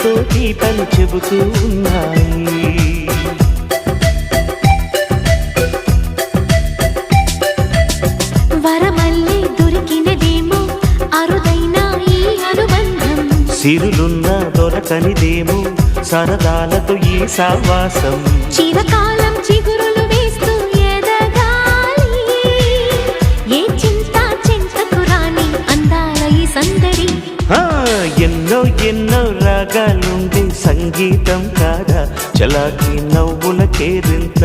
ఎంతో తీపని చెబుతూ ఉన్నాయి. వరమల్లే దొరికినదేమో అరుదైన ఈ అనుబంధం, సిరులున్న దొరకనిదేమో సరదాలతో ఈ సావాసం. చిరకాలం చిగురులు వేస్తూ ఎదగాలి, ఏ చింత చింతకు రాని అందాల ఈ సందడి. ఎన్నో ఎన్నో రాగాలుండే సంగీతం కాదా చలాకి నవ్వుల కేరింత.